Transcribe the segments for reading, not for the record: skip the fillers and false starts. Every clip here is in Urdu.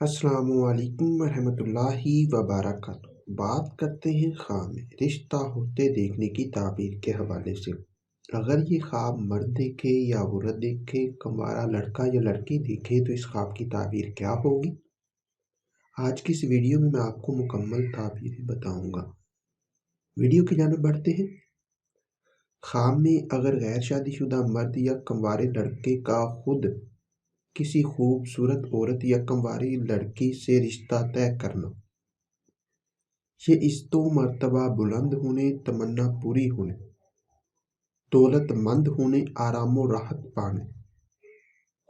السلام علیکم ورحمۃ اللہ وبرکاتہ۔ بات کرتے ہیں خواب میں رشتہ ہوتے دیکھنے کی تعبیر کے حوالے سے۔ اگر یہ خواب مرد دیکھے یا عورت دیکھے، کنوارا لڑکا یا لڑکی دیکھے تو اس خواب کی تعبیر کیا ہوگی؟ آج کی اس ویڈیو میں آپ کو مکمل تعبیر بتاؤں گا۔ ویڈیو کی جانب بڑھتے ہیں۔ خواب میں اگر غیر شادی شدہ مرد یا کنوارے لڑکے کا خود کسی خوبصورت عورت یا کنواری لڑکی سے رشتہ طے کرنا، یہ اس دو مرتبہ بلند ہونے، تمنا پوری ہونے، دولت مند ہونے، آرام و راحت پانے،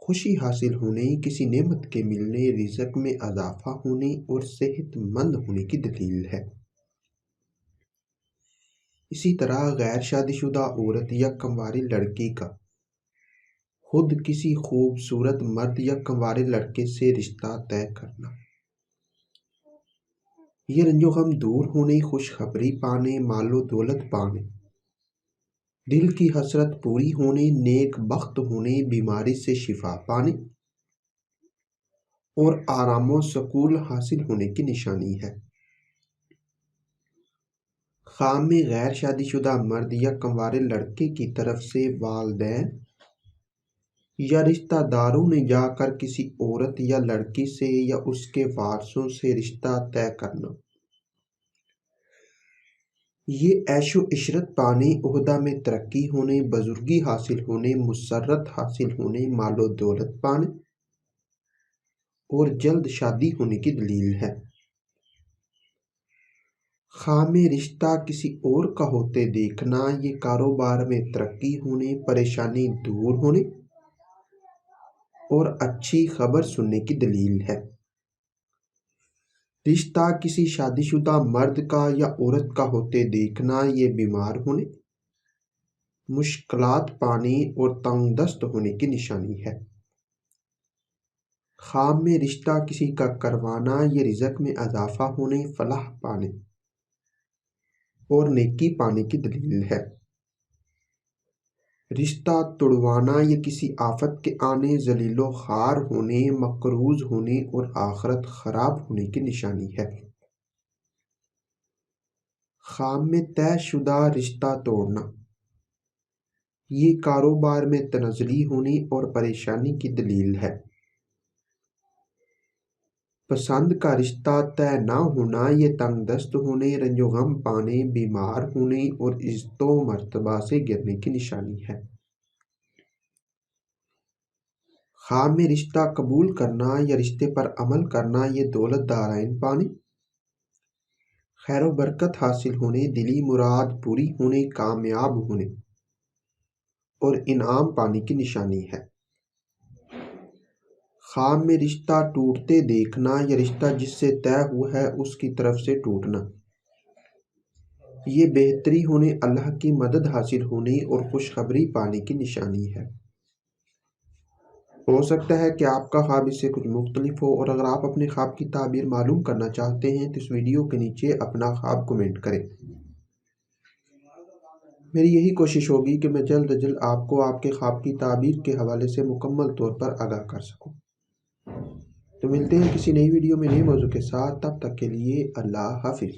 خوشی حاصل ہونے، کسی نعمت کے ملنے، رزق میں اضافہ ہونے اور صحت مند ہونے کی دلیل ہے۔ اسی طرح غیر شادی شدہ عورت یا کنواری لڑکی کا خود کسی خوبصورت مرد یا کنوارے لڑکے سے رشتہ طے کرنا، یہ رنج و غم دور ہونے، خوشخبری پانے، مال و دولت پانے، دل کی حسرت پوری ہونے، نیک بخت ہونے، بیماری سے شفا پانے اور آرام و سکون حاصل ہونے کی نشانی ہے۔ خواب میں غیر شادی شدہ مرد یا کنوارے لڑکے کی طرف سے والدین یا رشتہ داروں نے جا کر کسی عورت یا لڑکی سے یا اس کے وارثوں سے رشتہ طے کرنا، یہ عیش و عشرت پانے، عہدہ میں ترقی ہونے، بزرگی حاصل ہونے، مسرت حاصل ہونے، مال و دولت پانے اور جلد شادی ہونے کی دلیل ہے۔ خواب میں رشتہ کسی اور کا ہوتے دیکھنا، یہ کاروبار میں ترقی ہونے، پریشانی دور ہونے اور اچھی خبر سننے کی دلیل ہے۔ رشتہ کسی شادی شدہ مرد کا یا عورت کا ہوتے دیکھنا، یہ بیمار ہونے، مشکلات پانے اور تنگ دست ہونے کی نشانی ہے۔ خواب میں رشتہ کسی کا کروانا، یہ رزق میں اضافہ ہونے، فلاح پانے اور نیکی پانے کی دلیل ہے۔ رشتہ توڑوانا، یہ کسی آفت کے آنے، ذلیل و خوار ہونے، مقروض ہونے اور آخرت خراب ہونے کی نشانی ہے۔ خواب میں طے شدہ رشتہ توڑنا، یہ کاروبار میں تنزلی ہونے اور پریشانی کی دلیل ہے۔ پسند کا رشتہ طے نہ ہونا، یہ تنگ دست ہونے، رنج و غم پانے، بیمار ہونے اور عزت و مرتبہ سے گرنے کی نشانی ہے۔ خواب میں رشتہ قبول کرنا یا رشتے پر عمل کرنا، یہ دولت دارائن پانے، خیر و برکت حاصل ہونے، دلی مراد پوری ہونے، کامیاب ہونے اور انعام پانے کی نشانی ہے۔ خواب میں رشتہ ٹوٹتے دیکھنا، یا رشتہ جس سے طے ہوا ہے اس کی طرف سے ٹوٹنا، یہ بہتری ہونے، اللہ کی مدد حاصل ہونے اور خوشخبری پانے کی نشانی ہے۔ ہو سکتا ہے کہ آپ کا خواب اس سے کچھ مختلف ہو، اور اگر آپ اپنے خواب کی تعبیر معلوم کرنا چاہتے ہیں تو اس ویڈیو کے نیچے اپنا خواب کمنٹ کریں۔ میری یہی کوشش ہوگی کہ میں جلد از جلد آپ کو آپ کے خواب کی تعبیر کے حوالے سے مکمل طور پر آگاہ کر سکوں۔ تو ملتے ہیں کسی نئی ویڈیو میں نئے موضوع کے ساتھ، تب تک کے لیے اللہ حافظ۔